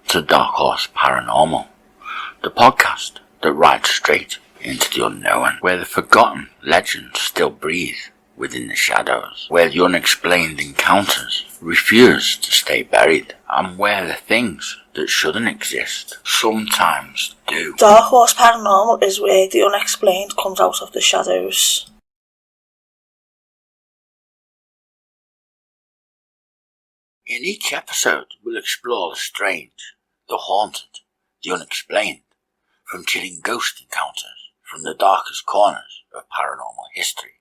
to Dark Horse Paranormal, the podcast that rides straight into the unknown, where the forgotten legends still breathe within the shadows, where the unexplained encounters refuse to stay buried, and where the things that shouldn't exist sometimes do. Dark Horse Paranormal is where the unexplained comes out of the shadows. In each episode, we'll explore the strange, the haunted, the unexplained, from chilling ghost encounters from the darkest corners of paranormal history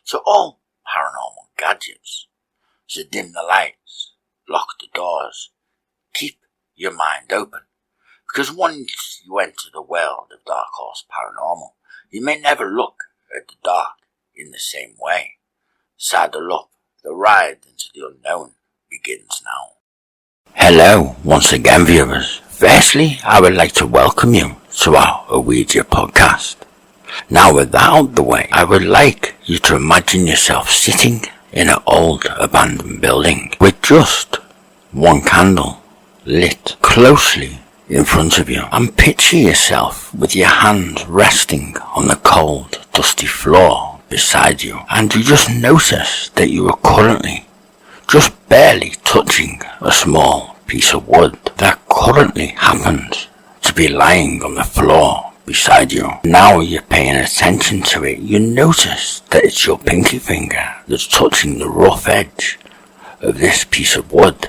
to all paranormal gadgets. So dim the lights, lock the doors, keep your mind open, because once you enter the world of Dark Horse Paranormal, you may never look at the dark in the same way. Saddle up, the ride into the unknown begins now. Hello once again, viewers. Firstly, I would like to welcome you to our Ouija podcast. Now with that out the way, I would like you to imagine yourself sitting in an old abandoned building with just one candle lit closely in front of you, and picture yourself with your hands resting on the cold, dusty floor beside you, and you just notice that you are currently just barely touching a small piece of wood that currently happens to be lying on the floor beside you. Now you're paying attention to it, you notice that it's your pinky finger that's touching the rough edge of this piece of wood,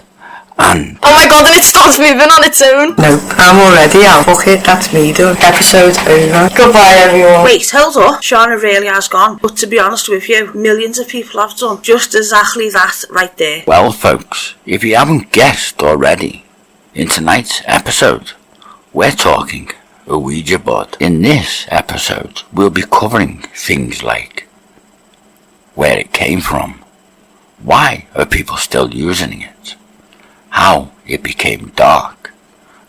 and oh my god, and it starts moving on its own. No, I'm already out. Fuck it, that's me done. Episode over. Goodbye, everyone. Wait, hold up. Shauna really has gone. But to be honest with you, millions of people have done just exactly that right there. well, folks, if you haven't guessed already, in tonight's episode, we're talking a Ouija board. In this episode, we'll be covering things like where it came from, why are people still using it, how it became dark,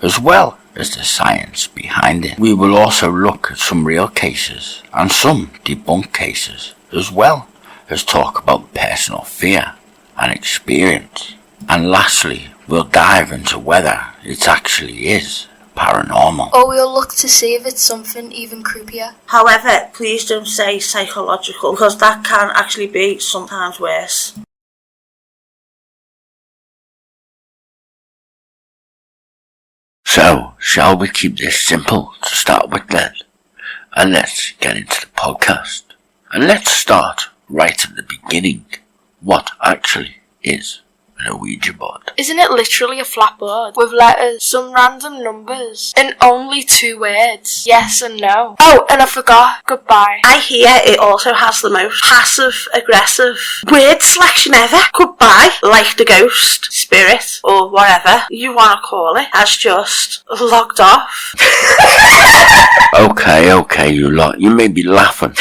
as well as the science behind it. We will also look at some real cases and some debunked cases, as well as talk about personal fear and experience. And lastly, we'll dive into whether it actually is paranormal. Or we'll look to see if it's something even creepier. However, please don't say psychological, because that can actually be sometimes worse. So, shall we keep this simple to start with then? And let's get into the podcast. And let's start right at the beginning. What actually is an Ouija board? Isn't it literally a flat board with letters, some random numbers, and only 2 words? Yes and no. Oh, and I forgot. Goodbye. I hear it also has the most passive-aggressive word selection ever. Goodbye, like the ghost, spirit, or whatever you want to call it, has just logged off. Okay, you lot, you may be laughing.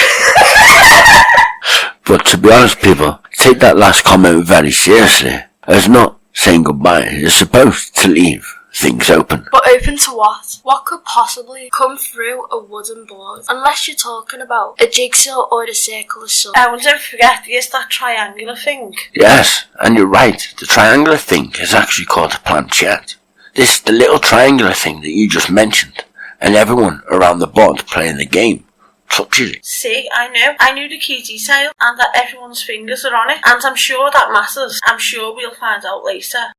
But to be honest, people, take that last comment very seriously, as not saying goodbye is supposed to leave things open. But open to what? What could possibly come through a wooden board? Unless you're talking about a jigsaw or the circle of sun. And don't forget, there's that triangular thing. Yes, and you're right, the triangular thing is actually called a planchette. This is the little triangular thing that you just mentioned, and everyone around the board playing the game touches it. See, I knew the key detail, and that everyone's fingers are on it, and I'm sure that matters. I'm sure we'll find out later.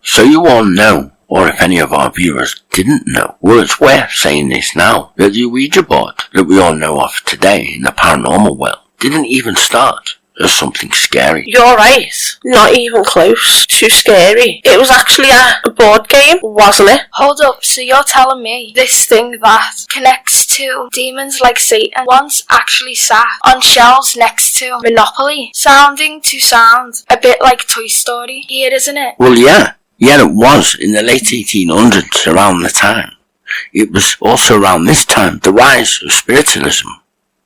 So you all know, or if any of our viewers didn't know, well, it's worth saying this now, that the Ouija board that we all know of today in the paranormal world didn't even start as something scary. You're right. Not even close. Too scary. It was actually a board game, wasn't it? Hold up, so you're telling me this thing that connects to demons like Satan once actually sat on shelves next to Monopoly, sounding to sound a bit like Toy Story here, isn't it? Well, yeah, it was in the late 1800s, around the time. It was also around this time the rise of spiritualism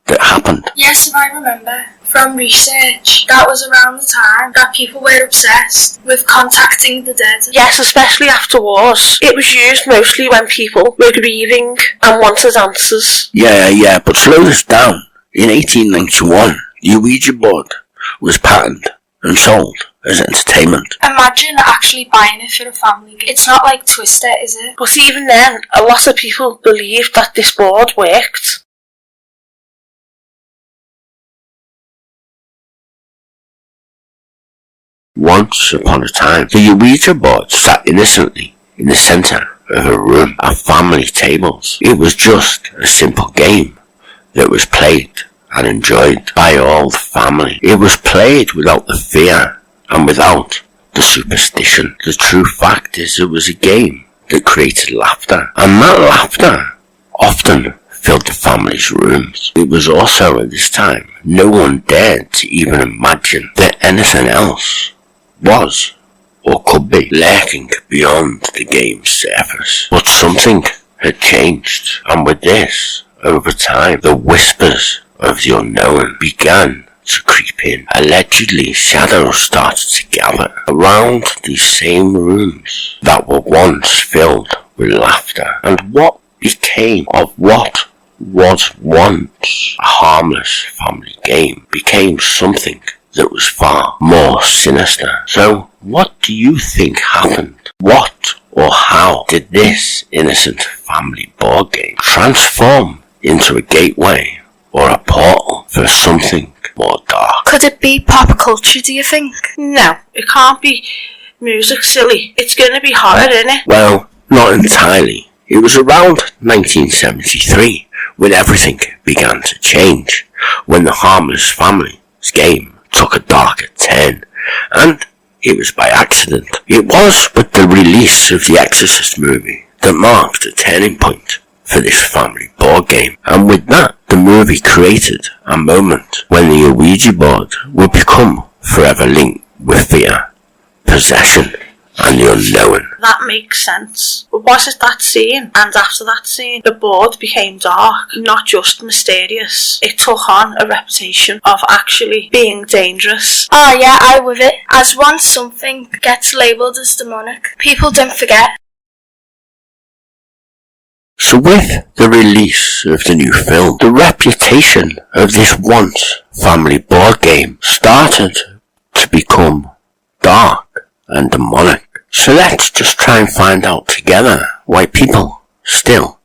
that happened. Yes, I remember. From research, that was around the time that people were obsessed with contacting the dead. Yes, especially after wars. It was used mostly when people were grieving and wanted answers. Yeah, but slow this down. In 1891, the Ouija board was patented and sold as entertainment. Imagine actually buying it for a family. It's not like Twister, is it? But even then, a lot of people believed that this board worked. Once upon a time, the Ouija board sat innocently in the centre of a room at family tables. It was just a simple game that was played and enjoyed by all the family. It was played without the fear and without the superstition. The true fact is it was a game that created laughter, and that laughter often filled the family's rooms. It was also at this time no one dared to even imagine that anything else was or could be lurking beyond the game's surface. But something had changed, and with this, over time, the whispers of the unknown began to creep in. Allegedly, shadows started to gather around these same rooms that were once filled with laughter. And what became of what was once a harmless family game became something that was far more sinister. So, what do you think happened? What or how did this innocent family board game transform into a gateway or a portal for something more dark? Could it be pop culture, do you think? No, it can't be music, silly. It's going to be horror, innit? Well, not entirely. It was around 1973 when everything began to change, when the harmless family's game took a darker turn, and it was by accident. It was with the release of the Exorcist movie that marked a turning point for this family board game, and with that, the movie created a moment when the Ouija board would become forever linked with fear, possession, and the unknown. That makes sense. But was it that scene? And after that scene, the board became dark, not just mysterious. It took on a reputation of actually being dangerous. Oh yeah, I with it. As once something gets labelled as demonic, people don't forget. So with the release of the new film, the reputation of this once family board game started to become dark and demonic. So let's just try and find out together why people still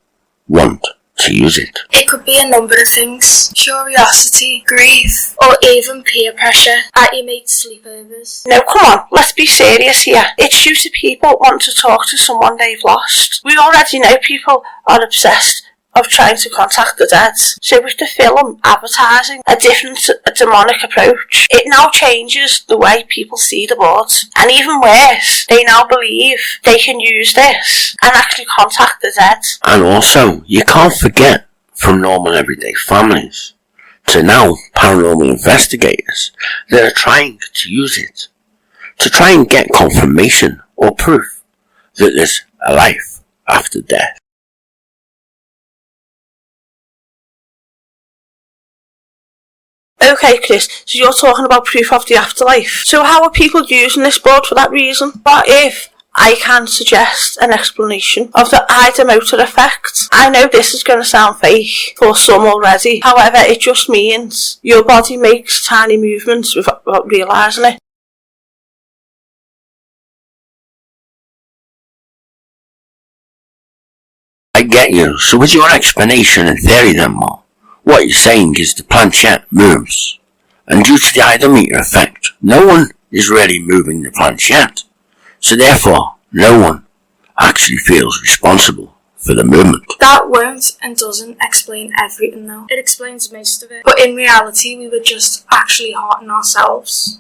want to use it. It could be a number of things. Curiosity, grief, or even peer pressure at your mate's sleepovers. Now come on, let's be serious here. It's due to people want to talk to someone they've lost. We already know people are obsessed of trying to contact the dead. So with the film advertising a different demonic approach, it now changes the way people see the boards. And even worse, they now believe they can use this and actually contact the dead. And also, you can't forget, from normal everyday families to now paranormal investigators that are trying to use it to try and get confirmation or proof that there's a life after death. Okay, Chris, so you're talking about proof of the afterlife. So how are people using this board for that reason? What if I can suggest an explanation of the ideomotor effect? I know this is going to sound fake for some already. However, it just means your body makes tiny movements without realising it. I get you. So with your explanation and theory then, Mark, what you're saying is the planchette moves, and due to the ideomotor effect, no one is really moving the planchette, so therefore, no one actually feels responsible for the movement. That won't and doesn't explain everything though. It explains most of it. But in reality, we were just actually haunting ourselves.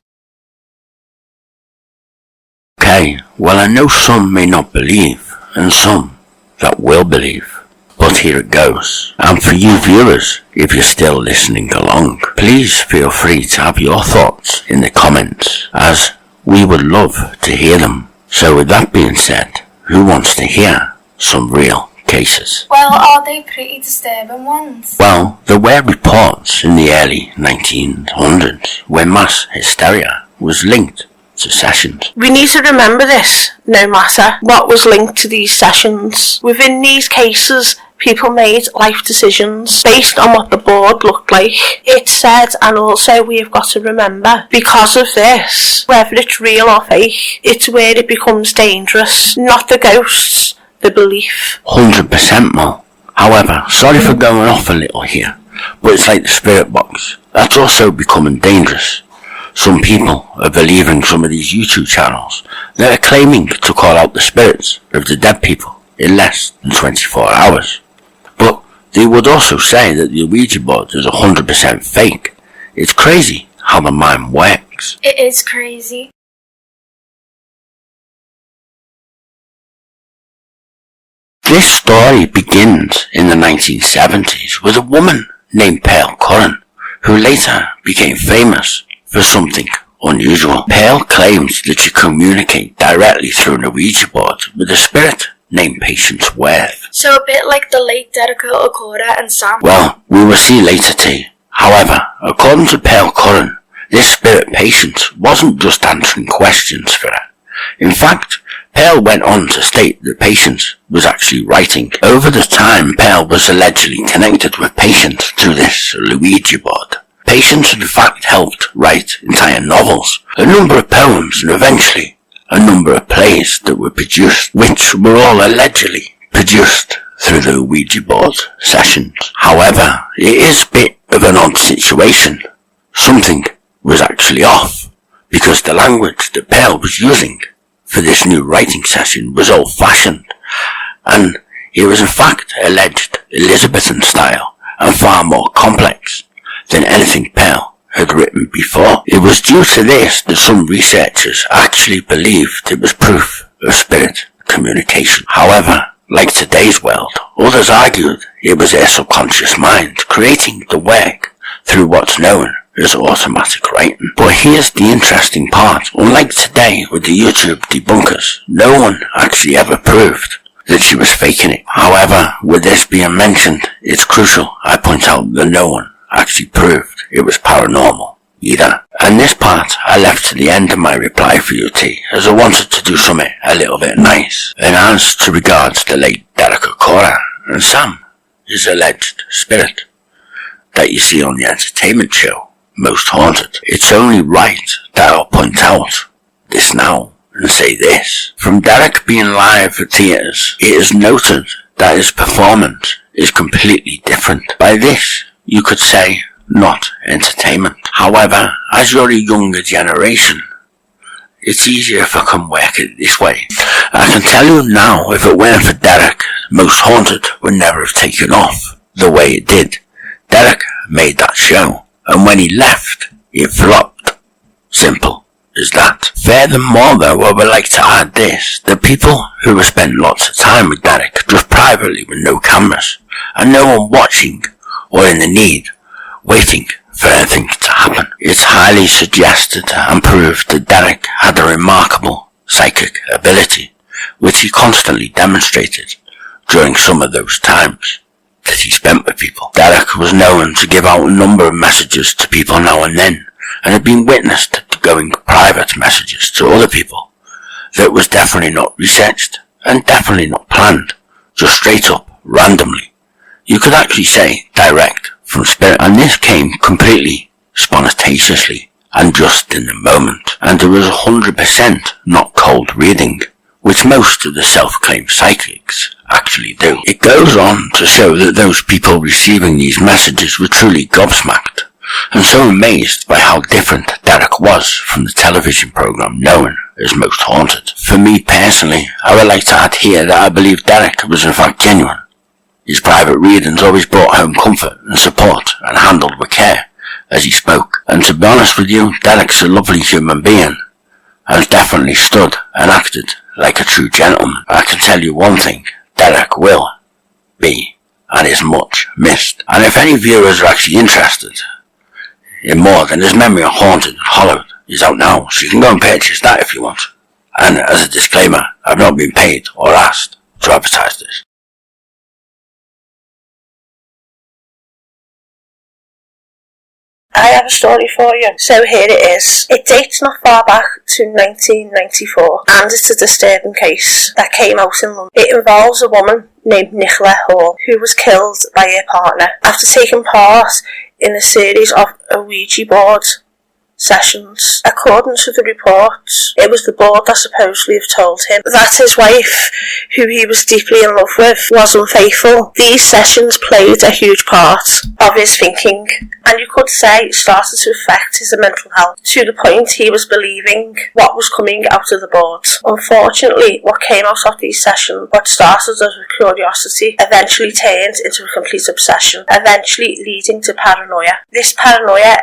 Okay, well I know some may not believe, and some that will believe. But here it goes. And for you viewers, if you're still listening along, please feel free to have your thoughts in the comments, as we would love to hear them. So with that being said, who wants to hear some real cases? Well, are they pretty disturbing ones? Well, there were reports in the early 1900s where mass hysteria was linked to sessions. We need to remember this, no matter what was linked to these sessions. Within these cases, people made life decisions based on what the board looked like. It said, and also we have got to remember, because of this, whether it's real or fake, it's where it becomes dangerous, not the ghosts, the belief. 100% Mo. However, sorry for going off a little here, but it's like the spirit box. That's also becoming dangerous. Some people are believing some of these YouTube channels that are claiming to call out the spirits of the dead people in less than 24 hours. But they would also say that the Ouija board is 100% fake. It's crazy how the mind works. It is crazy. This story begins in the 1970s with a woman named Pearl Curran, who later became famous for something unusual. Pearl claims that she communicates directly through an Ouija board with a spirit named Patience Worth. So a bit like the late Occult and Sam. Well, we will see later too. However, according to Pearl Curran, this spirit Patience wasn't just answering questions for her. In fact, Pearl went on to state that Patience was actually writing. Over the time, Pearl was allegedly connected with Patience through this Ouija board. Patience in fact helped write entire novels, a number of poems, and eventually a number of plays that were produced, which were all allegedly produced through the Ouija board sessions. However, it is a bit of an odd situation. Something was actually off, because the language that Pearl was using for this new writing session was old-fashioned, and it was in fact alleged Elizabethan style and far more complex than anything Pearl had written before. It was due to this that some researchers actually believed it was proof of spirit communication. However, like today's world, others argued it was their subconscious mind creating the work through what's known as automatic writing. But here's the interesting part. Unlike today with the YouTube debunkers, no one actually ever proved that she was faking it. However, with this being mentioned, it's crucial I point out that no one actually proved it was paranormal either. And this part I left to the end of my reply for you, T, as I wanted to do something a little bit nice. And as to regards the late Derek Okora and Sam, his alleged spirit that you see on the entertainment show Most Haunted, it's only right that I'll point out this now and say this. From Derek being live at theatres, it is noted that his performance is completely different. By this, you could say, not entertainment. However, as you're a younger generation, it's easier if I can work it this way. I can tell you now, if it weren't for Derek, Most Haunted would never have taken off the way it did. Derek made that show, and when he left, it flopped. Simple as that. Furthermore though, I would like to add this, the people who have spent lots of time with Derek, just privately with no cameras, and no one watching or in the need, waiting for anything to happen. It's highly suggested and proved that Derek had a remarkable psychic ability, which he constantly demonstrated during some of those times that he spent with people. Derek was known to give out a number of messages to people now and then, and had been witnessed to going private messages to other people that was definitely not researched and definitely not planned, just straight up, randomly. You could actually say direct from spirit, and this came completely spontaneously and just in the moment, and it was 100% not cold reading, which most of the self-claimed psychics actually do. It goes on to show that those people receiving these messages were truly gobsmacked, and so amazed by how different Derek was from the television program known is most haunted. For me personally, I would like to add here that I believe Derek was in fact genuine. His private readings always brought home comfort and support and handled with care as he spoke. And to be honest with you, Derek's a lovely human being, has definitely stood and acted like a true gentleman. I can tell you one thing, Derek will be and is much missed. And if any viewers are actually interested in more than his memory of Haunted and Hollowed is out now, so you can go and purchase that if you want. And as a disclaimer, I've not been paid or asked to advertise this. I have a story for you. So here it is. It dates not far back to 1994, and it's a disturbing case that came out in London. It involves a woman named Nicola Hall, who was killed by her partner after taking part in a series of Ouija board sessions. According to the reports, it was the board that supposedly have told him that his wife, who he was deeply in love with, was unfaithful. These sessions played a huge part of his thinking, and you could say started to affect his mental health, to the point he was believing what was coming out of the board. Unfortunately, what came out of these sessions, what started as a curiosity, eventually turned into a complete obsession, eventually leading to paranoia. This paranoia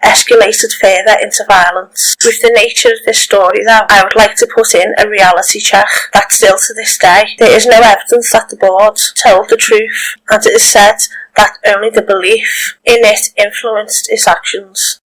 escalated further into violence. With the nature of this story though, I would like to put in a reality check that still to this day, there is no evidence that the board told the truth, and it is said that only the belief in it influenced its actions.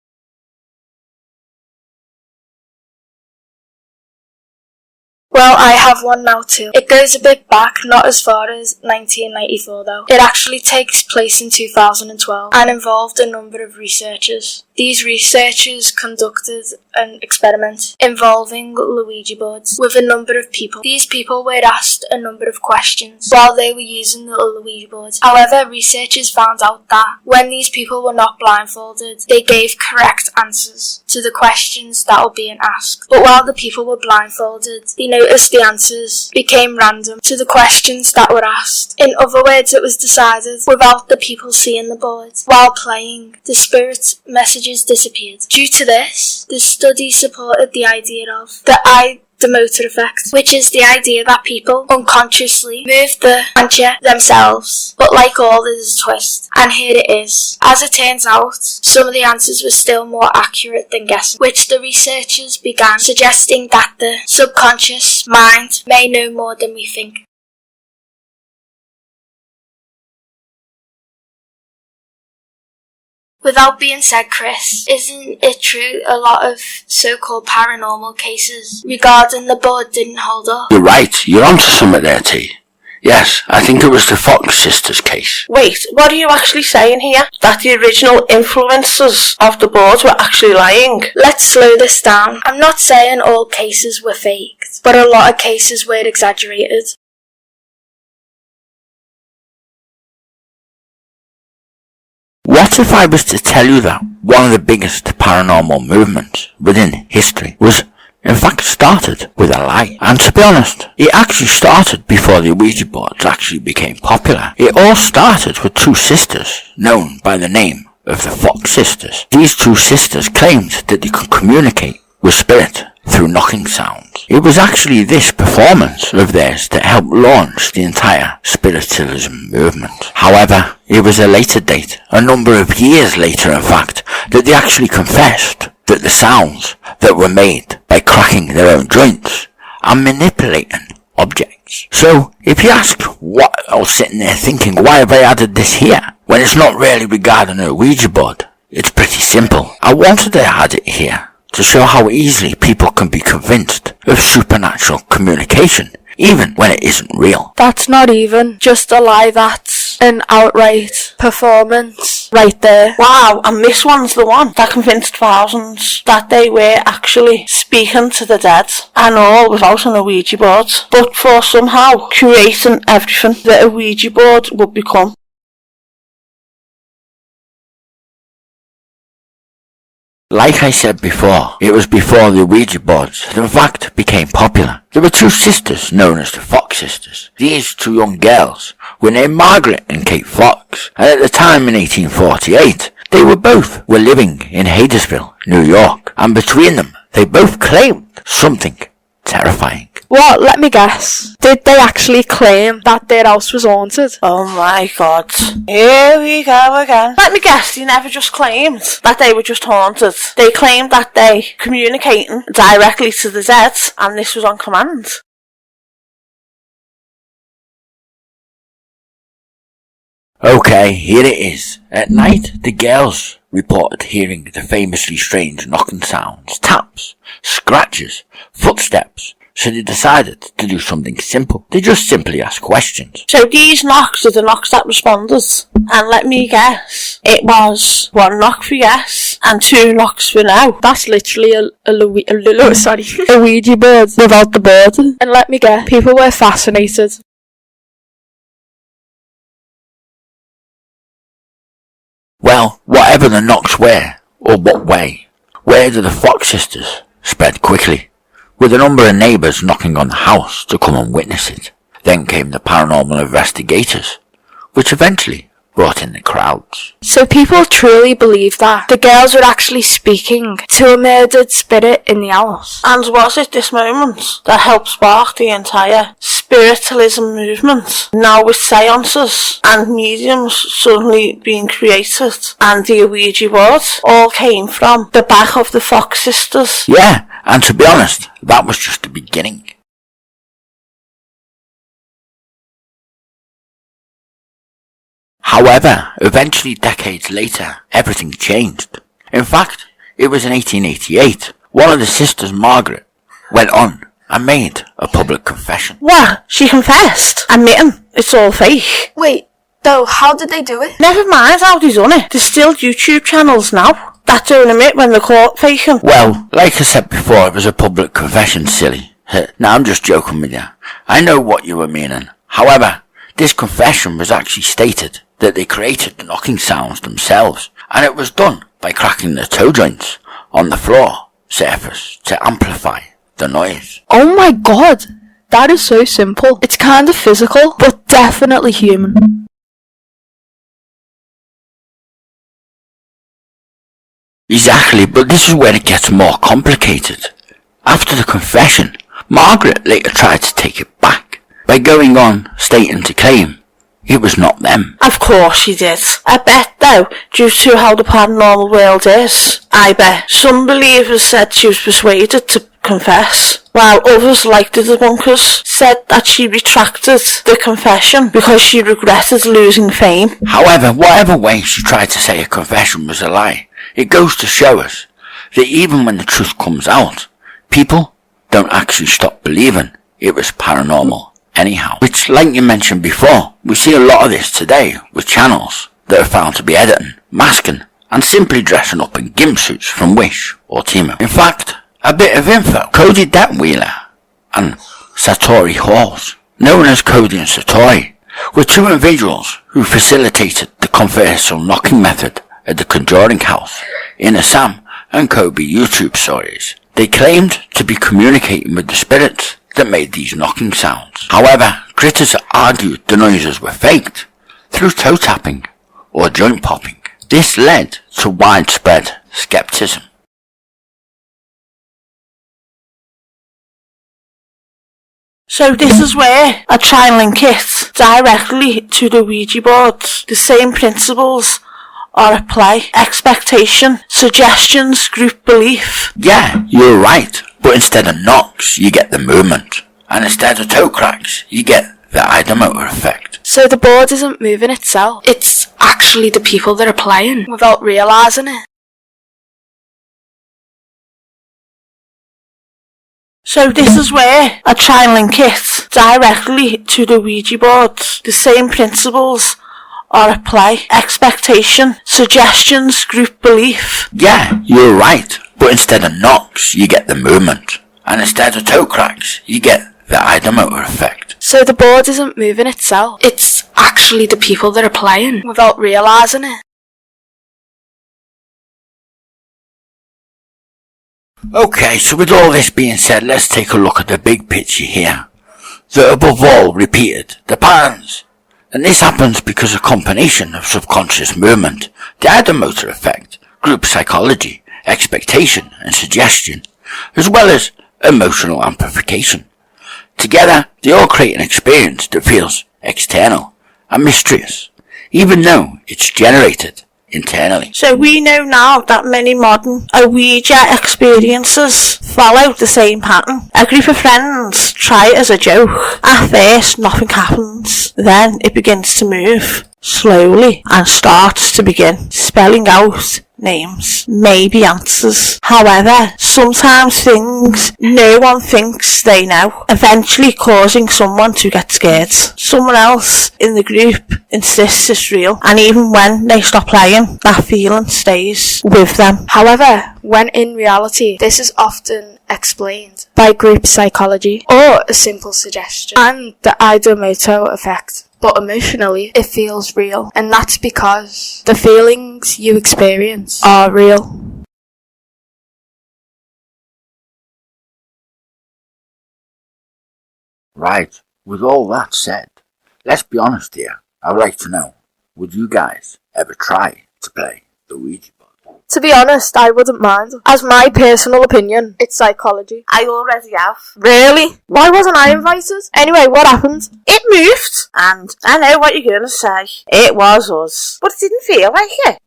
Well, I have one now too. It goes a bit back, not as far as 1994 though. It actually takes place in 2012 and involved a number of researchers. These researchers conducted an experiment involving Ouija boards with a number of people. These people were asked a number of questions while they were using the Ouija boards. However, researchers found out that when these people were not blindfolded, they gave correct answers to the questions that were being asked. But while the people were blindfolded, they noticed the answers became random to the questions that were asked. In other words, it was decided without the people seeing the board. While playing, the spirit messages disappeared. Due to this, the study supported the idea of the ideomotor effect, which is the idea that people unconsciously move the planchette themselves. But like all, there's a twist, and here it is. As it turns out, some of the answers were still more accurate than guessing, which the researchers began suggesting that the subconscious mind may know more than we think. Without being said, Chris, isn't it true a lot of so-called paranormal cases regarding the board didn't hold up? You're right, you're onto something there, T. Yes, I think it was the Fox sisters case. Wait, what are you actually saying here? That the original influencers of the board were actually lying? Let's slow this down. I'm not saying all cases were faked, but a lot of cases were exaggerated. What if I was to tell you that one of the biggest paranormal movements within history was in fact started with a lie? And to be honest, it actually started before the Ouija boards actually became popular. It all started with two sisters known by the name of the Fox sisters. These two sisters claimed that they could communicate with spirit through knocking sounds. It was actually this performance of theirs that helped launch the entire spiritualism movement. However, it was a later date, a number of years later in fact, that they actually confessed that the sounds that were made by cracking their own joints and manipulating objects. So, if you ask what I was sitting there thinking, why have I added this here, when it's not really regarding a Ouija board, it's pretty simple. I wanted to add it here to show how easily people can be convinced of supernatural communication, even when it isn't real. That's not even just a lie, that's an outright performance right there. Wow, and this one's the one that convinced thousands that they were actually speaking to the dead, and all without an Ouija board, but for somehow creating everything that a Ouija board would become. Like I said before, it was before the Ouija boards that in fact became popular. There were two sisters known as the Fox sisters. These two young girls were named Margaret and Kate Fox, and at the time in 1848, they were living in Haidersville, New York, and between them, they both claimed something terrifying. What? Let me guess. Did they actually claim that their house was haunted? Oh my god. Here we go again. Let me guess, they never just claimed that they were just haunted. They claimed that they communicating directly to the dead, and this was on command. Okay, here it is. At night, the girls reported hearing the famously strange knocking sounds, taps, scratches, footsteps. So they decided to do something simple. They just simply asked questions. So these knocks are the knocks that responded. And let me guess, it was 1 knock for yes and 2 knocks for no. That's literally a Ouija board without the board. And let me guess, people were fascinated. Well, whatever the knocks were, or what way, word of the Fox sisters spread quickly, with a number of neighbours knocking on the house to come and witness it. Then came the paranormal investigators, which eventually brought in the crowds. So people truly believe that the girls were actually speaking to a murdered spirit in the house. And was it this moment that helped spark the entire spiritualism movement? Now with seances and mediums suddenly being created, and the Ouija board all came from the back of the Fox sisters. Yeah, and to be honest, that was just the beginning. However, eventually decades later, everything changed. In fact, it was in 1888, one of the sisters, Margaret, went on and made a public confession. What? She confessed? Admitting it's all fake? Wait, though, how did they do it? Never mind how they done it. There's still YouTube channels now that don't admit when they're caught faking. Well, like I said before, it was a public confession, silly. Now I'm just joking with you. I know what you were meaning. However, this confession was actually stated that they created the knocking sounds themselves, and it was done by cracking the toe joints on the floor surface to amplify the noise. Oh my god, that is so simple. It's kind of physical, but definitely human. Exactly, but this is where it gets more complicated. After the confession, Margaret later tried to take it back by going on stating to claim it was not them. Of course she did. I bet though, due to how the paranormal world is, I bet some believers said she was persuaded to confess, while others, like the debunkers, said that she retracted the confession because she regretted losing fame. However, whatever way she tried to say a confession was a lie, it goes to show us that even when the truth comes out, people don't actually stop believing it was paranormal anyhow. Which, like you mentioned before, we see a lot of this today with channels that are found to be editing, masking, and simply dressing up in gimp suits from Wish or Temu. In fact, a bit of info. Cody Detweiler and Satori Halls, known as Cody and Satori, were 2 individuals who facilitated the controversial knocking method at the Conjuring House in the Sam and Kobe YouTube stories. They claimed to be communicating with the spirits that made these knocking sounds. However, critics argued the noises were faked through toe tapping or joint popping. This led to widespread skepticism. So this is where I try and link it directly to the Ouija boards. The same principles are at play. Expectation, suggestions, group belief. Yeah, you're right, but instead of knocks, you get the movement. And instead of toe cracks, you get the ideomotor effect. So the board isn't moving itself, it's actually the people that are playing without realising it. So this is where I try and link it directly to the Ouija boards. The same principles are at play. Expectation, suggestions, group belief. Yeah, you're right, but instead of knocks, you get the movement. And instead of toe cracks, you get the ideomotor effect. So the board isn't moving itself, it's actually the people that are playing without realising it. Okay, so with all this being said, let's take a look at the big picture here. That above all repeated the patterns. And this happens because a combination of subconscious movement, the ideomotor effect, group psychology, expectation and suggestion, as well as emotional amplification. Together, they all create an experience that feels external and mysterious, even though it's generated internally. So we know now that many modern Ouija experiences follow the same pattern. A group of friends try it as a joke. At first, nothing happens. Then it begins to move slowly and starts to begin spelling out names, maybe answers. However, sometimes things no one thinks they know, eventually causing someone to get scared. Someone else in the group insists it's real, and even when they stop playing, that feeling stays with them. However, when in reality, this is often explained by group psychology or a simple suggestion and the ideomotor effect. But emotionally, it feels real, and that's because the feelings you experience are real. Right, with all that said, let's be honest here. I'd like to know, would you guys ever try to play the Ouija board? To be honest, I wouldn't mind. As my personal opinion, it's psychology. I already have. Really? Why wasn't I invited? Anyway, what happened? It moved, and I know what you're going to say. It was us, but it didn't feel like it.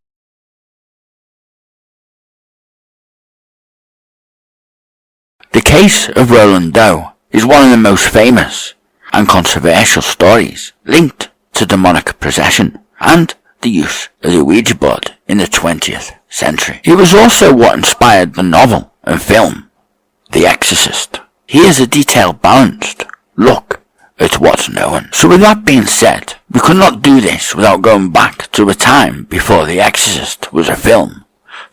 The case of Roland Doe is one of the most famous and controversial stories linked to demonic possession and the use of the Ouija board in the 20th century. It was also what inspired the novel and film, The Exorcist. Here's a detailed, balanced look at what's known. So with that being said, we could not do this without going back to a time before The Exorcist was a film,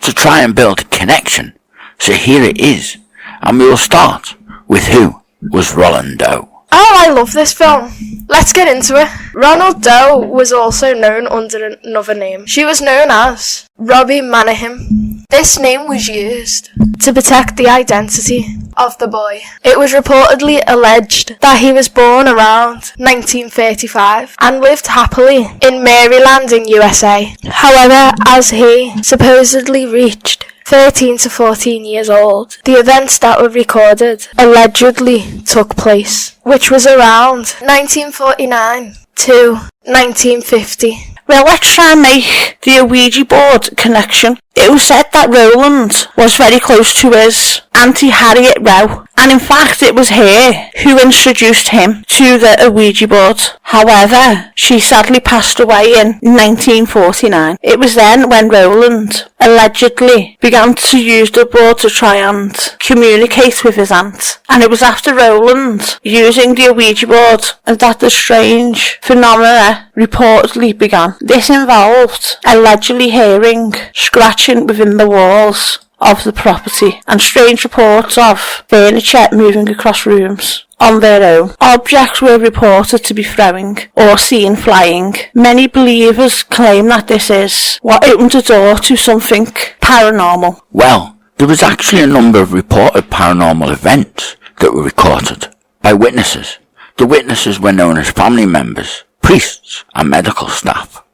to try and build a connection. So here it is, and we will start with who was Roland Doe. Oh, I love this film. Let's get into it. Ronald Doe was also known under another name. She was known as Robbie Manahem. This name was used to protect the identity of the boy. It was reportedly alleged that he was born around 1935 and lived happily in Maryland in USA. However, as he supposedly reached 13 to 14 years old, the events that were recorded allegedly took place, which was around 1949 to 1950. Well, let's try and make the Ouija board connection. It was said that Roland was very close to his Auntie Harriet Rowe, and in fact it was her who introduced him to the Ouija board. However, she sadly passed away in 1949. It was then when Roland allegedly began to use the board to try and communicate with his aunt. And it was after Roland using the Ouija board that the strange phenomena reportedly began. This involved allegedly hearing scratching within the walls of the property and strange reports of furniture moving across rooms on their own. Objects were reported to be throwing or seen flying. Many believers claim that this is what opened the door to something paranormal. Well, there was actually a number of reported paranormal events that were recorded by witnesses. The witnesses were known as family members, priests, and medical staff.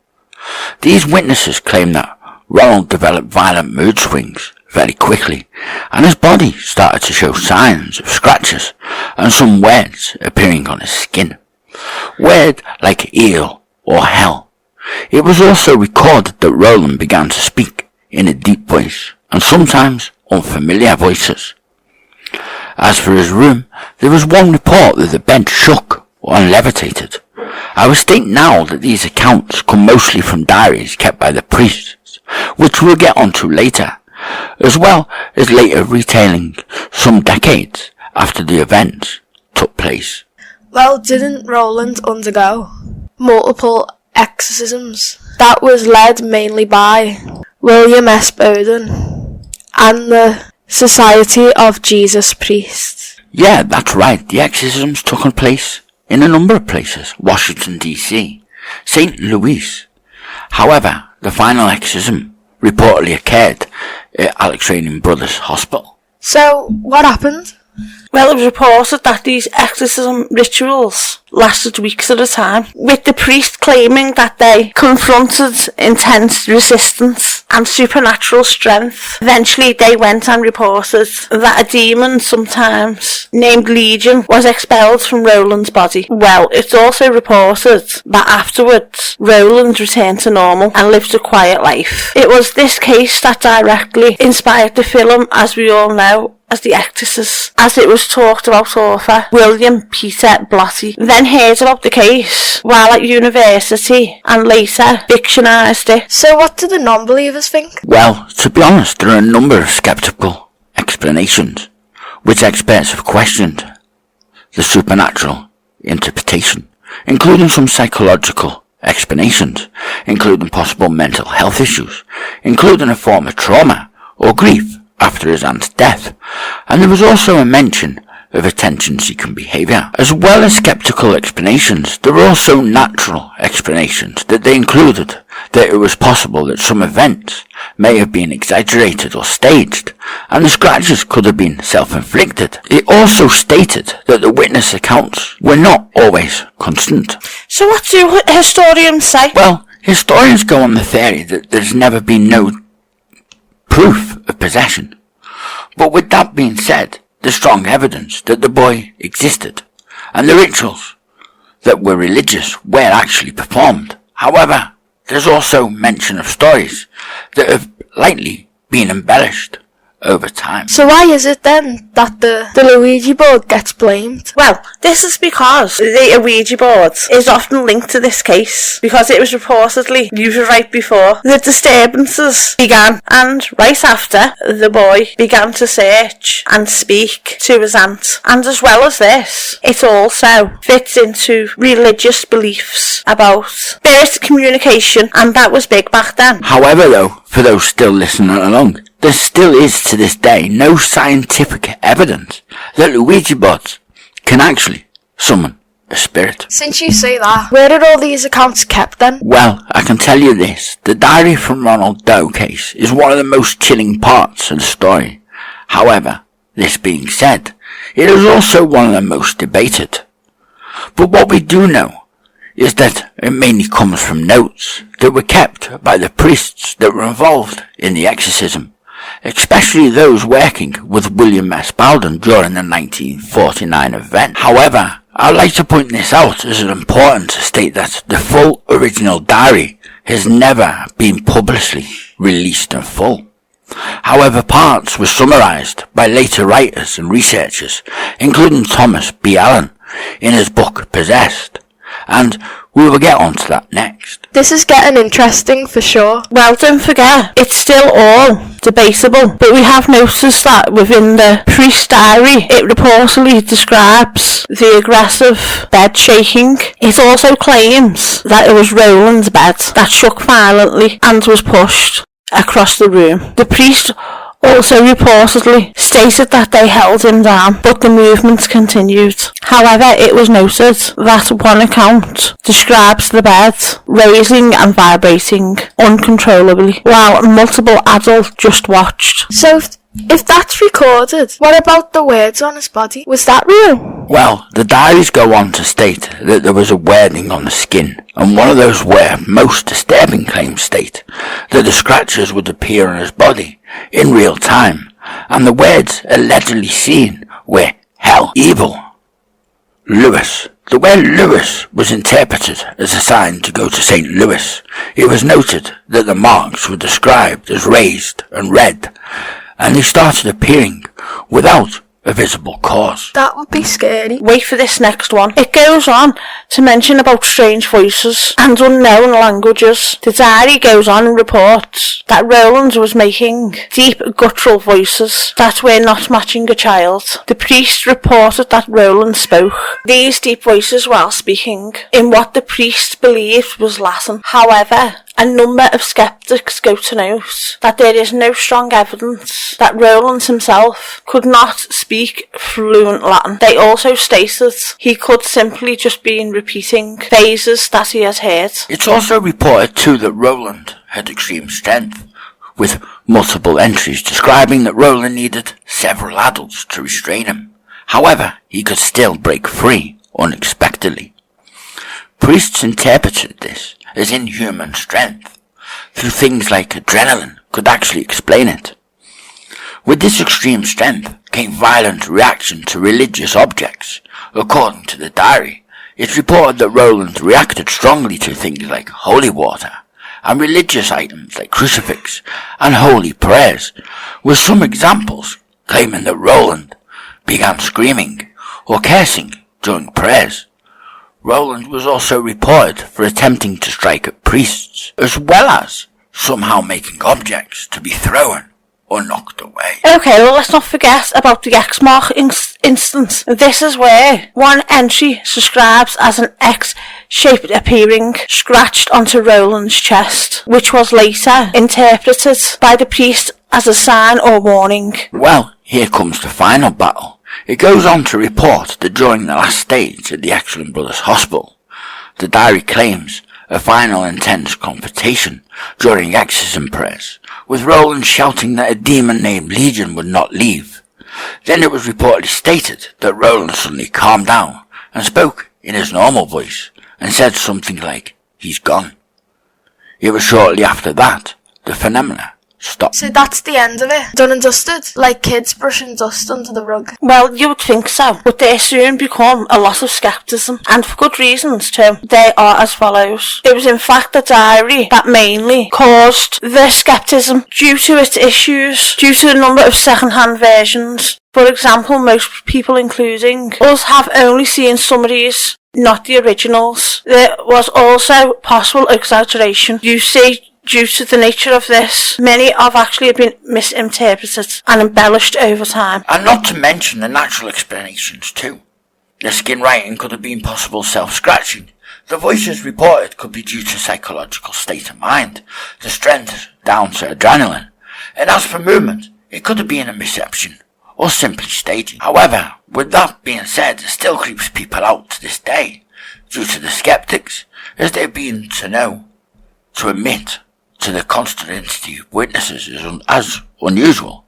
These witnesses claim that Ronald developed violent mood swings very quickly, and his body started to show signs of scratches and some words appearing on his skin. Word like eel or hell. It was also recorded that Roland began to speak in a deep voice and sometimes unfamiliar voices. As for his room, there was one report that the bed shook and levitated. I will state now that these accounts come mostly from diaries kept by the priests, which we'll get onto later, as well as later retailing some decades after the events took place. Well, didn't Roland undergo multiple exorcisms? That was led mainly by William S. Bowden and the Society of Jesus Priests. Yeah, that's right. The exorcisms took place in a number of places. Washington, D.C., St. Louis. However, the final exorcism reportedly occurred at Alexandrian Brothers Hospital. So, what happened? Well, it was reported that these exorcism rituals lasted weeks at a time, with the priest claiming that they confronted intense resistance and supernatural strength. Eventually, they went and reported that a demon, sometimes named Legion, was expelled from Roland's body. Well, it's also reported that afterwards, Roland returned to normal and lived a quiet life. It was this case that directly inspired the film, as we all know, as The Exorcist, as it was talked about author William Peter Blatty then heard about the case while at university and later fictionised it. So what do the non-believers think? Well, to be honest, there are a number of sceptical explanations, which experts have questioned the supernatural interpretation, including some psychological explanations, including possible mental health issues, including a form of trauma or grief after his aunt's death, and there was also a mention of attention-seeking behaviour. As well as sceptical explanations, there were also natural explanations that they included that it was possible that some events may have been exaggerated or staged, and the scratches could have been self-inflicted. It also stated that the witness accounts were not always constant. So what do historians say? Well, historians go on the theory that there's never been no proof of possession. But with that being said, there's strong evidence that the boy existed, and the rituals that were religious were actually performed. However, there's also mention of stories that have likely been embellished over time. So why is it then that the Ouija board gets blamed? Well, this is because the Ouija board is often linked to this case, because it was reportedly used right before the disturbances began, and right after the boy began to search and speak to his aunt. And as well as this, it also fits into religious beliefs about spirit communication, and that was big back then. However though, for those still listening along, there still is to this day no scientific evidence that Ouija boards can actually summon a spirit. Since you say that, where are all these accounts kept then? Well, I can tell you this, the diary from Ronald Doe case is one of the most chilling parts of the story. However, this being said, it is also one of the most debated. But what we do know is that it mainly comes from notes that were kept by the priests that were involved in the exorcism, especially those working with William S. Bowden during the 1949 event. However, I'd like to point this out as it's important to state that the full original diary has never been publicly released in full. However, parts were summarized by later writers and researchers, including Thomas B. Allen in his book Possessed, and we will get onto that next. This is getting interesting for sure. Well, don't forget, it's still all debatable, but we have noticed that within the priest diary, it reportedly describes the aggressive bed shaking. It also claims that it was Roland's bed that shook violently and was pushed across the room. The priest also reportedly stated that they held him down, but the movements continued. However, it was noted that one account describes the bed raising and vibrating uncontrollably, while multiple adults just watched. So if that's recorded, what about the words on his body? Was that real? Well, the diaries go on to state that there was a wording on the skin, and one of those most disturbing claims state that the scratches would appear on his body in real time, and the words allegedly seen were hell, evil, Lewis. The word Lewis was interpreted as a sign to go to St. Louis. It was noted that the marks were described as raised and red, and they started appearing without a visible cause. That would be scary. Wait for this next one. It goes on to mention about strange voices and unknown languages. The diary goes on and reports that Roland was making deep guttural voices that were not matching a child. The priest reported that Roland spoke these deep voices while speaking in what the priest believed was Latin. However, a number of skeptics go to note that there is no strong evidence that Roland himself could not speak fluent Latin. They also stated he could simply just be repeating phrases that he had heard. It's also reported too that Roland had extreme strength, with multiple entries describing that Roland needed several adults to restrain him, However, he could still break free unexpectedly. Priests interpreted this as inhuman strength, through things like adrenaline could actually explain it. With this extreme strength came violent reaction to religious objects. According to the diary, it's reported that Roland reacted strongly to things like holy water and religious items like crucifix and holy prayers, with some examples claiming that Roland began screaming or cursing during prayers. Roland was also reported for attempting to strike at priests, as well as somehow making objects to be thrown or knocked away. Okay, well, let's not forget about the X-mark instance. This is where one entry describes as an X-shaped appearing scratched onto Roland's chest, which was later interpreted by the priest as a sign or warning. Well, here comes the final battle. It goes on to report that during the last stage at the Excellent Brothers Hospital, the diary claims a final intense confrontation during exorcism prayers, with Roland shouting that a demon named Legion would not leave. Then it was reportedly stated that Roland suddenly calmed down and spoke in his normal voice and said something like, "He's gone." It was shortly after that the phenomena stopped. So that's the end of it. Done and dusted. Like kids brushing dust under the rug. Well, you would think so, but there soon become a lot of scepticism, and for good reasons too. They are as follows. It was in fact the diary that mainly caused the scepticism due to its issues, due to the number of second-hand versions. For example, most people, including us, have only seen summaries, not the originals. There was also possible exaggeration. You see, due to the nature of this, many have actually been misinterpreted and embellished over time. And not to mention the natural explanations too. The skin writing could have been possible self-scratching. The voices reported could be due to psychological state of mind. The strength down to adrenaline. And as for movement, it could have been a misception or simply staging. However, with that being said, it still creeps people out to this day due to the skeptics, as they've been to admit to the constant entity of witnesses as unusual,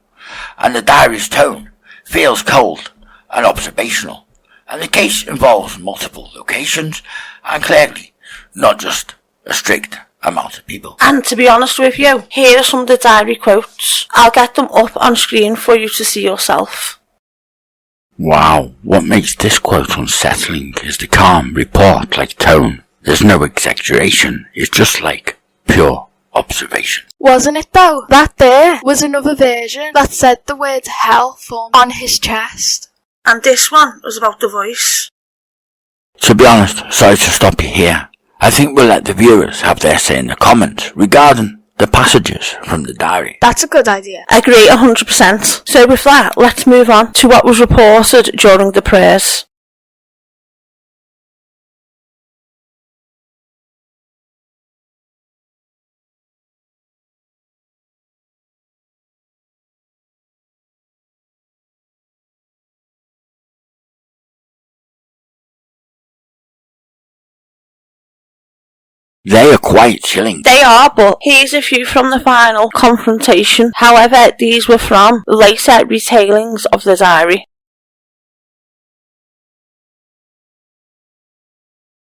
and the diary's tone feels cold and observational, and the case involves multiple locations and clearly not just a strict amount of people. And to be honest with you, here are some of the diary quotes. I'll get them up on screen for you to see yourself. Wow, what makes this quote unsettling is the calm, report-like tone. There's no exaggeration, it's just like pure observation. Wasn't it though? That there was another version that said the word hell formed on his chest. And this one was about the voice. To be honest, sorry to stop you here. I think we'll let the viewers have their say in the comments regarding the passages from the diary. That's a good idea. Agree 100%. So with that, let's move on to what was reported during the prayers. They are quite chilling. They are, but here's a few from the final confrontation. However, these were from later retellings of the diary.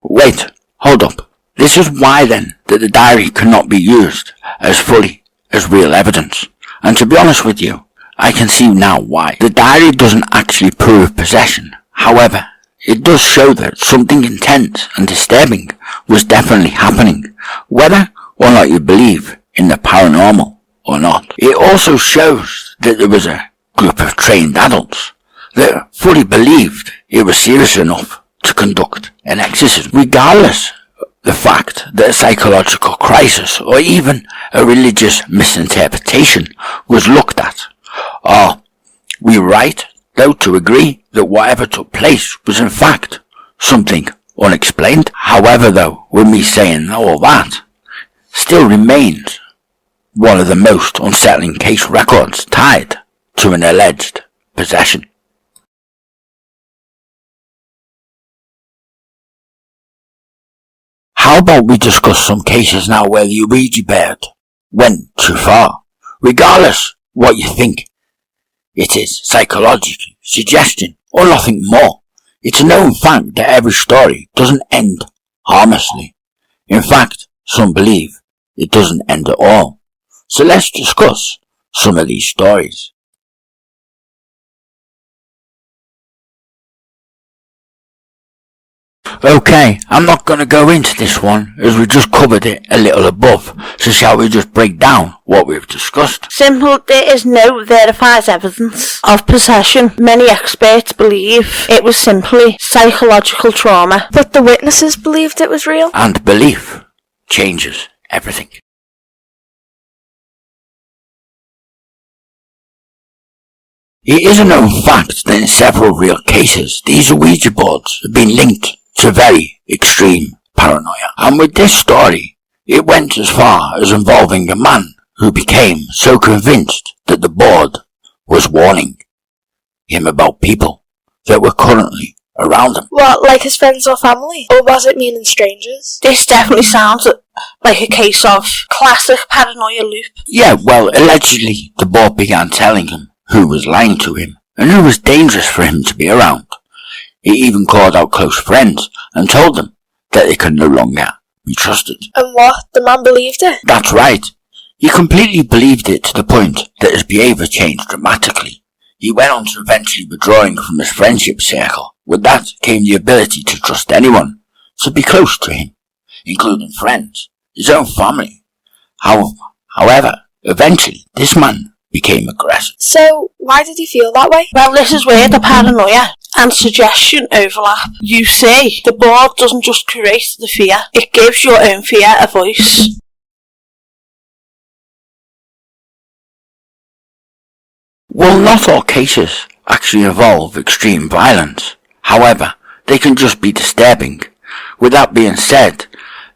Wait, hold up. This is why then that the diary cannot be used as fully as real evidence. And to be honest with you, I can see now why. The diary doesn't actually prove possession. However, it does show that something intense and disturbing was definitely happening, whether or not you believe in the paranormal or not. It also shows that there was a group of trained adults that fully believed it was serious enough to conduct an exorcism, regardless of the fact that a psychological crisis or even a religious misinterpretation was looked at. Are we right, though, to agree that whatever took place was in fact something unexplained? However, though, with me saying all that, still remains one of the most unsettling case records tied to an alleged possession. How about we discuss some cases now where the Ouija board went too far? Regardless what you think it is, psychologically, suggestion or nothing more. It's a known fact that every story doesn't end harmlessly. In fact, some believe it doesn't end at all. So let's discuss some of these stories. Okay, I'm not going to go into this one as we just covered it a little above, so shall we just break down what we've discussed? Simple, there is no verified evidence of possession. Many experts believe it was simply psychological trauma. But the witnesses believed it was real. And belief changes everything. It is a known fact that in several real cases, these Ouija boards have been linked to very extreme paranoia. And with this story, it went as far as involving a man who became so convinced that the board was warning him about people that were currently around him. What, like his friends or family? Or was it meaning strangers? This definitely sounds like a case of classic paranoia loop. Yeah, well, allegedly, the board began telling him who was lying to him and who was dangerous for him to be around. He even called out close friends and told them that they could no longer be trusted. And what? The man believed it? That's right. He completely believed it to the point that his behaviour changed dramatically. He went on to eventually withdrawing from his friendship circle. With that came the ability to trust anyone, to be close to him, including friends, his own family. However, eventually this man became aggressive. So, why did he feel that way? Well, this is where the paranoia and suggestion overlap. You see, the board doesn't just create the fear, it gives your own fear a voice. Well, not all cases actually involve extreme violence. However, they can just be disturbing. With that being said,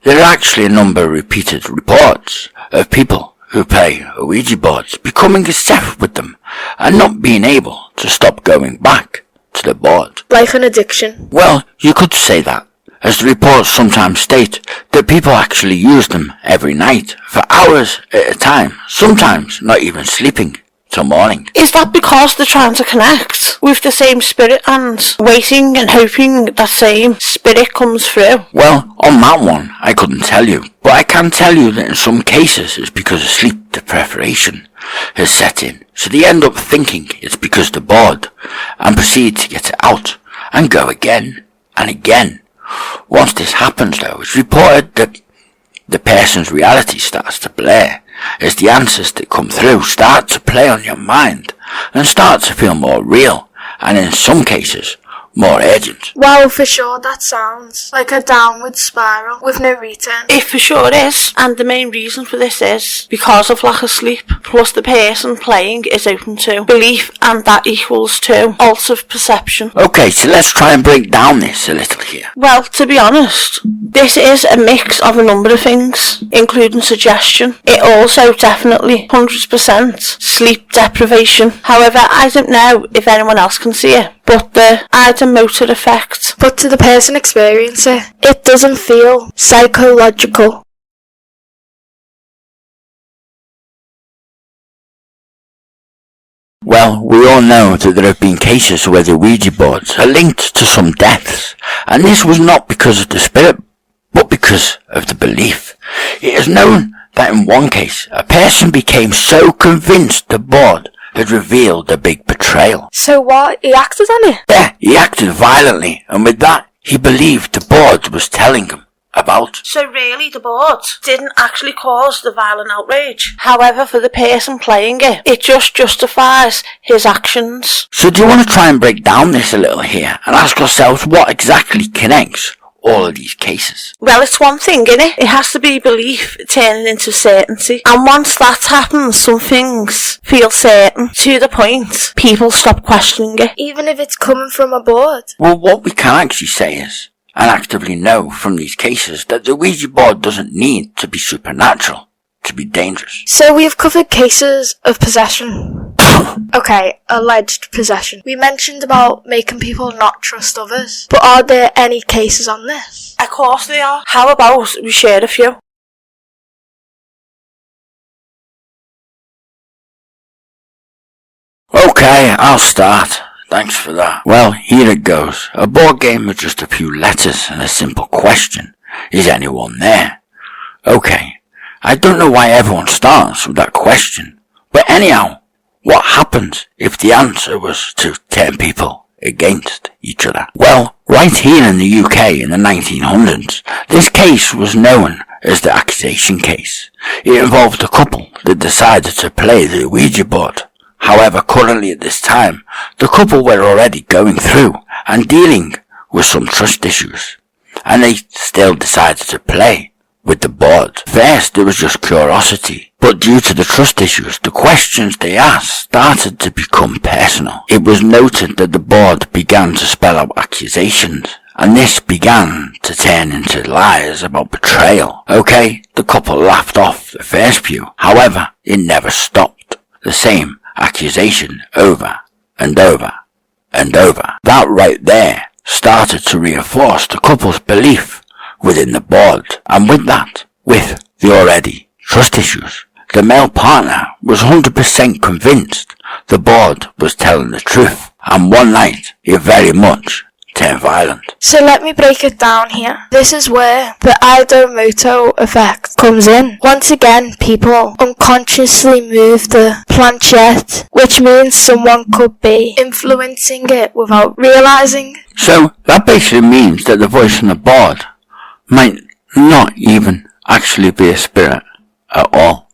there are actually a number of repeated reports of people who play Ouija boards becoming obsessed with them and not being able to stop going back to the board. Like an addiction? Well, you could say that, as the reports sometimes state that people actually use them every night for hours at a time, sometimes not even sleeping till morning. Is that because they're trying to connect with the same spirit and waiting and hoping that same spirit comes through? Well, on that one, I couldn't tell you, but I can tell you that in some cases it's because of sleep deprivation has set in, so they end up thinking it's because they're bored and proceed to get it out and go again and again. Once this happens though, it's reported that the person's reality starts to blur as the answers that come through start to play on your mind and start to feel more real and in some cases more urgent. Wow, for sure that sounds like a downward spiral with no return. It for sure is, and the main reason for this is because of lack of sleep, plus the person playing is open to belief, and that equals to altered perception. Okay, so let's try and break down this a little here. Well, to be honest, this is a mix of a number of things, including suggestion. It also definitely 100% sleep deprivation. However, I don't know if anyone else can see it, but the ideomotor effect. But to the person experiencing it, it doesn't feel psychological. Well, we all know that there have been cases where the Ouija boards are linked to some deaths, and this was not because of the spirit, but because of the belief. It is known that in one case, a person became so convinced the board had revealed a big betrayal. So what? He acted on it? Yeah, he acted violently, and with that, he believed the board was telling him about. So really the board didn't actually cause the violent outrage. However, for the person playing it, it just justifies his actions. So do you want to try and break down this a little here and ask ourselves what exactly connects all of these cases? Well, it's one thing, innit? It has to be belief turning into certainty. And once that happens, some things feel certain to the point people stop questioning it. Even if it's coming from a board? Well, what we can actually say is, and actively know from these cases, that the Ouija board doesn't need to be supernatural to be dangerous. So we've covered cases of possession. Okay, alleged possession. We mentioned about making people not trust others, but are there any cases on this? Of course they are. How about we share a few? Okay, I'll start. Thanks for that. Well, here it goes. A board game with just a few letters and a simple question. Is anyone there? Okay, I don't know why everyone starts with that question. But anyhow, what happens if the answer was to turn people against each other? Well, right here in the UK in the 1900s, this case was known as the accusation case. It involved a couple that decided to play the Ouija board. However, currently at this time, the couple were already going through and dealing with some trust issues, and they still decided to play with the board. First, it was just curiosity, but due to the trust issues, the questions they asked started to become personal. It was noted that the board began to spell out accusations, and this began to turn into lies about betrayal. Okay, the couple laughed off the first few. However, it never stopped. The same accusation over and over and over. That right there started to reinforce the couple's belief within the board, and with that, with the already trust issues, the male partner was 100% convinced the board was telling the truth, and one night it very much turned violent. So let me break it down here. This is where the ideomotor effect comes in. Once again, people unconsciously move the planchette, which means someone could be influencing it without realizing. So that basically means that the voice on the board might not even actually be a spirit at all.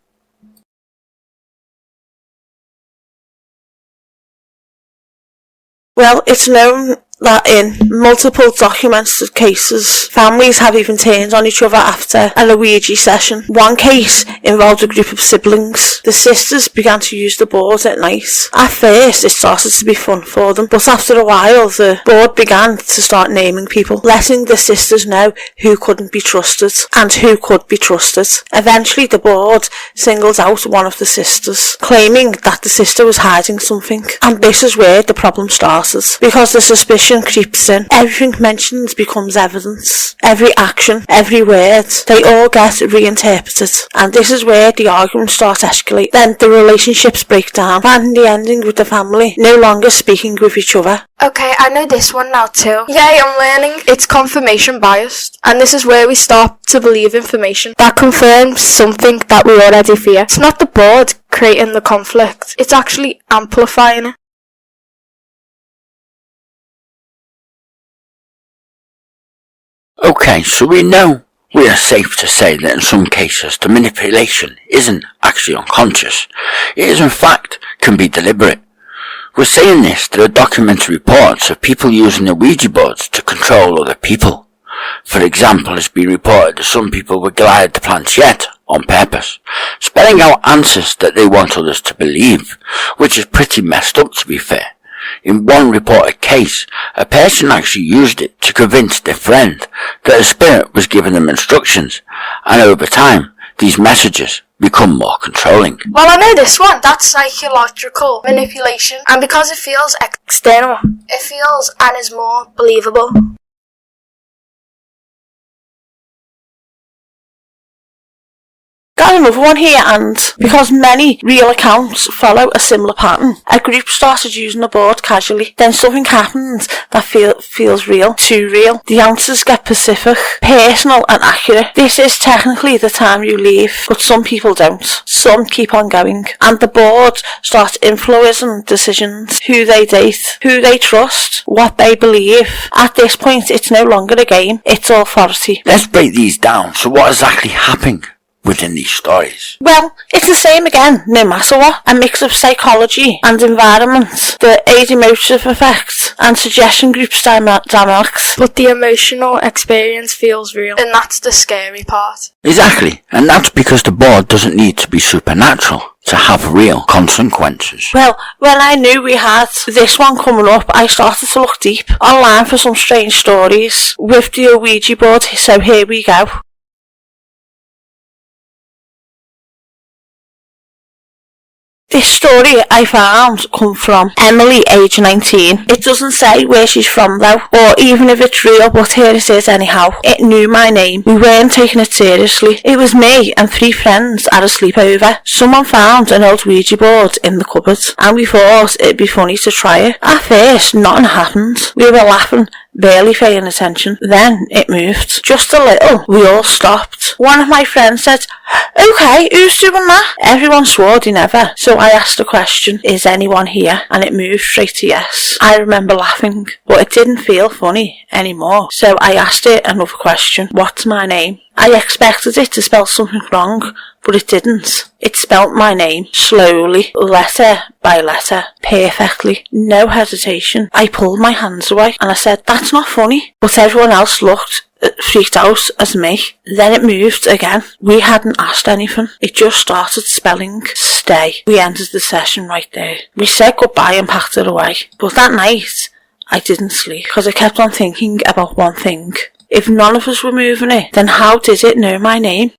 Well, it's known that in multiple documented cases, families have even turned on each other after an Ouija session. One case involved a group of siblings. The sisters began to use the board at night. At first, it started to be fun for them, but after a while, the board began to start naming people, letting the sisters know who couldn't be trusted and who could be trusted. Eventually, the board singled out one of the sisters, claiming that the sister was hiding something. And this is where the problem started, because the suspicion creeps in. Everything mentioned becomes evidence. Every action, every word, they all get reinterpreted. And this is where the arguments start to escalate. Then the relationships break down, and the ending with the family no longer speaking with each other. Okay, I know this one now too. Yay, I'm learning. It's confirmation biased. And this is where we start to believe information that confirms something that we already fear. It's not the board creating the conflict. It's actually amplifying it. Okay, so we are safe to say that in some cases the manipulation isn't actually unconscious. It is in fact can be deliberate. We're saying this, there are documentary reports of people using the Ouija boards to control other people. For example, it's been reported that some people would glide the planchette on purpose, spelling out answers that they want others to believe, which is pretty messed up to be fair. In one reported case, a person actually used it to convince their friend that a spirit was giving them instructions, and over time, these messages become more controlling. Well, I know this one. That's psychological manipulation, and because it feels external, it feels and is more believable. Got another one here, and because many real accounts follow a similar pattern, a group started using the board casually. Then something happens that feels real, too real. The answers get specific, personal and accurate. This is technically the time you leave, but some people don't. Some keep on going, and the board starts influencing decisions, who they date, who they trust, what they believe. At this point, it's no longer a game, it's authority. Let's break these down. So what exactly happened within these stories? Well, it's the same again, no matter what. A mix of psychology and environment, the ideomotor effect, and suggestion groups dynamics. But the emotional experience feels real, and that's the scary part. Exactly, and that's because the board doesn't need to be supernatural to have real consequences. Well, when I knew we had this one coming up, I started to look deep online for some strange stories with the Ouija board, so here we go. This story I found come from Emily, age 19. It doesn't say where she's from though, or even if it's real, but here it is anyhow. It knew my name. We weren't taking it seriously. It was me and 3 friends at a sleepover. Someone found an old Ouija board in the cupboard, and we thought it'd be funny to try it. At first, nothing happened. We were laughing, barely paying attention. Then it moved. Just a little. We all stopped. One of my friends said, "Okay, who's doing that?" Everyone swore they never, so I asked a question, "Is anyone here?" And it moved straight to yes. I remember laughing, but it didn't feel funny anymore, so I asked it another question. "What's my name?" I expected it to spell something wrong, but it didn't. It spelt my name, slowly, letter by letter, perfectly, no hesitation. I pulled my hands away and I said, "That's not funny." But everyone else looked freaked out as me. Then it moved again. We hadn't asked anything. It just started spelling stay. We ended the session right there. We said goodbye and packed it away. But that night, I didn't sleep because I kept on thinking about one thing. If none of us were moving it, then how did it know my name?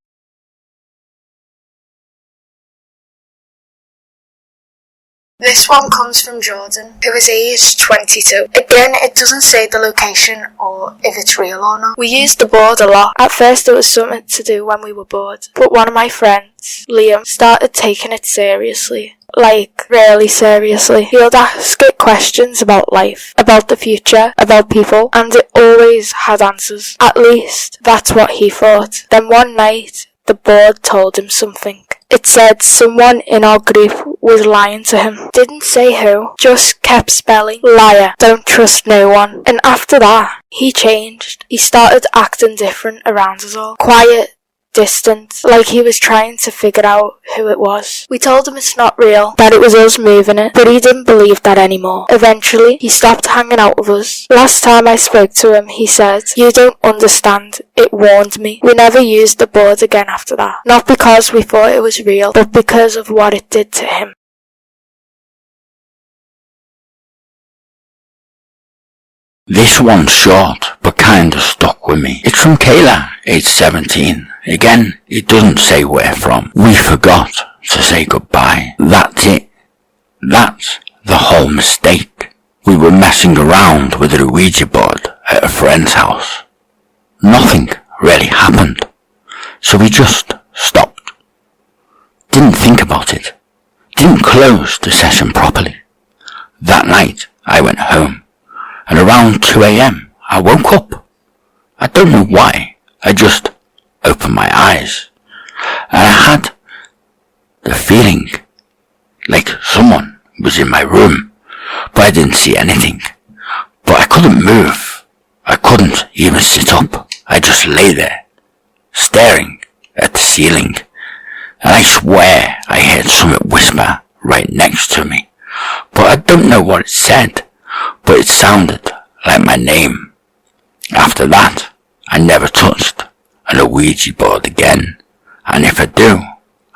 This one comes from Jordan, who is aged 22. Again, it doesn't say the location or if it's real or not. We used the board a lot. At first it was something to do when we were bored, but one of my friends, Liam, started taking it seriously. Like, really seriously. He would ask it questions about life, about the future, about people, and it always had answers. At least, that's what he thought. Then one night, the board told him something. It said someone in our group was lying to him. Didn't say who, just kept spelling, "Liar, don't trust no one." And after that, he changed. He started acting different around us all. Quiet, distant, like he was trying to figure out who it was. We told him it's not real, that it was us moving it, but he didn't believe that anymore. Eventually, he stopped hanging out with us. Last time I spoke to him, he said, "You don't understand, it warned me." We never used the board again after that. Not because we thought it was real, but because of what it did to him. This one's short, but kinda stuck with me. It's from Kayla, age 17. Again, it doesn't say where from. We forgot to say goodbye. That's it. That's the whole mistake. We were messing around with a Ouija board at a friend's house. Nothing really happened. So we just stopped. Didn't think about it. Didn't close the session properly. That night, I went home. And around 2 a.m, I woke up. I don't know why. I just opened my eyes. And I had the feeling like someone was in my room. But I didn't see anything. But I couldn't move. I couldn't even sit up. I just lay there, staring at the ceiling. And I swear I heard something whisper right next to me. But I don't know what it said. But it sounded like my name. After that, I never touched an Ouija board again. And if I do,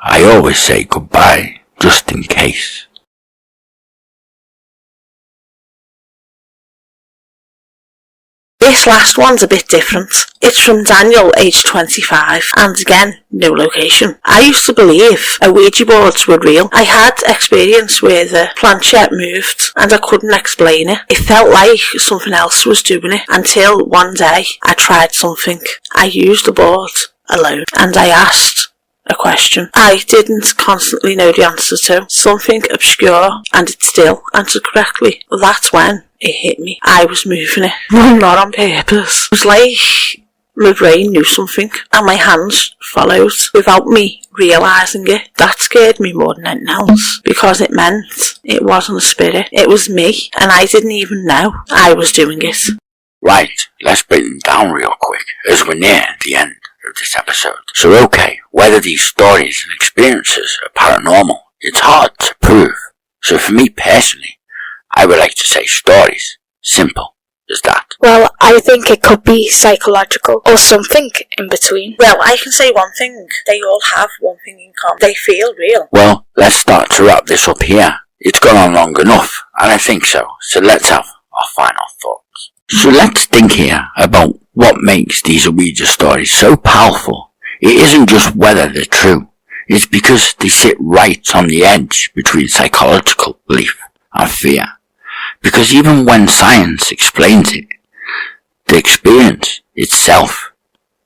I always say goodbye, just in case. This last one's a bit different. It's from Daniel, age 25, and again, no location. I used to believe Ouija boards were real. I had experience where the planchette moved and I couldn't explain it. It felt like something else was doing it until one day I tried something. I used the board alone and I asked a question I didn't constantly know the answer to. Something obscure, and it still answered correctly. That's when it hit me. I was moving it, not on purpose. It was like my brain knew something and my hands followed without me realising it. That scared me more than anything else because it meant it wasn't a spirit. It was me and I didn't even know I was doing it. Right, let's break them down real quick as we're near the end of this episode. So okay, whether these stories and experiences are paranormal, it's hard to prove. So for me personally, I would like to say stories. Simple as that. Well, I think it could be psychological or something in between. Well, I can say one thing. They all have one thing in common. They feel real. Well, let's start to wrap this up here. It's gone on long enough, and I think so. So let's have our final thoughts. So let's think here about what makes these Ouija stories so powerful. It isn't just whether they're true. is because they sit right on the edge between psychological belief and fear. Because even when science explains it, the experience itself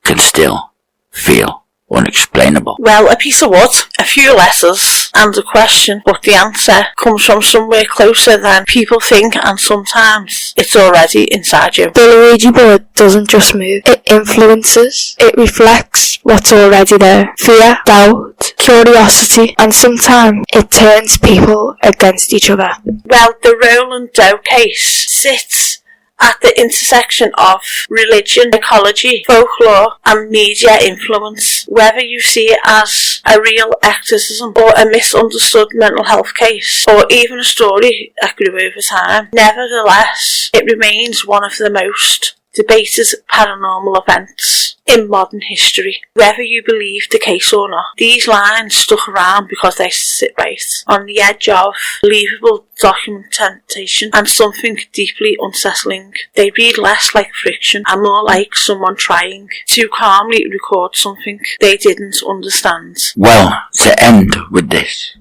can still feel unexplainable. Well, a piece of wood, a few letters, and a question, but the answer comes from somewhere closer than people think, and sometimes it's already inside you. The Ouija board doesn't just move, it influences, it reflects what's already there. Fear, doubt, curiosity, and sometimes it turns people against each other. Well, the Roland Doe case sits at the intersection of religion, psychology, folklore, and media influence. Whether you see it as a real exorcism or a misunderstood mental health case, or even a story that grew over time, nevertheless, it remains one of the most debated paranormal events in modern history. Whether you believe the case or not, these lines stuck around because they sit right on the edge of believable documentation and something deeply unsettling. They read less like fiction and more like someone trying to calmly record something they didn't understand. Well, to end with this,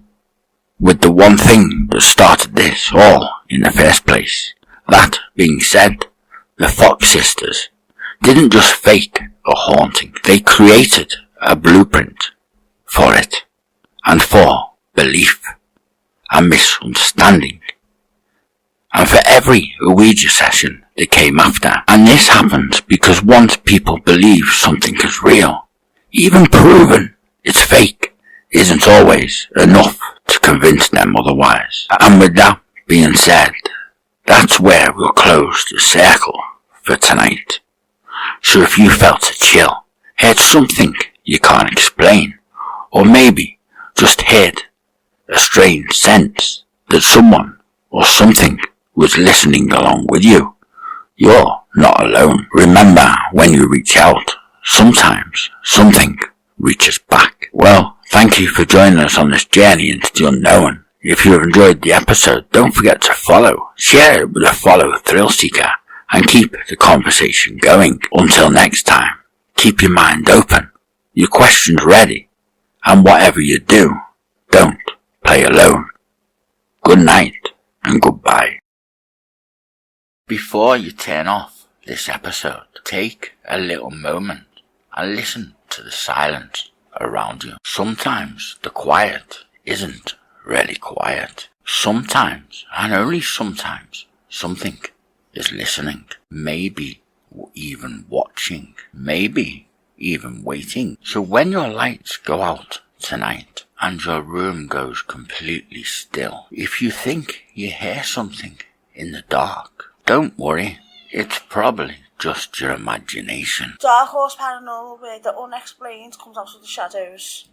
with the one thing that started this all in the first place, that being said, the Fox sisters didn't just fake a haunting, they created a blueprint for it, and for belief and misunderstanding, and for every Ouija session that came after. And this happens because once people believe something is real, even proven it's fake isn't always enough to convince them otherwise. And with that being said, that's where we'll close the circle for tonight. So if you felt a chill, heard something you can't explain, or maybe just heard a strange sense that someone or something was listening along with you, you're not alone. Remember, when you reach out, sometimes something reaches back. Well, thank you for joining us on this journey into the unknown. If you have enjoyed the episode, don't forget to follow, share it with a fellow thrill seeker, and keep the conversation going. Until next time, keep your mind open, your questions ready, and whatever you do, don't play alone. Good night and goodbye. Before you turn off this episode, take a little moment and listen to the silence around you. Sometimes the quiet isn't really quiet. Sometimes, and only sometimes, something is listening, maybe even watching, maybe even waiting. So when your lights go out tonight and your room goes completely still, if you think you hear something in the dark, don't worry, it's probably just your imagination. Dark Horse Paranormal, where the unexplained comes out of the shadows.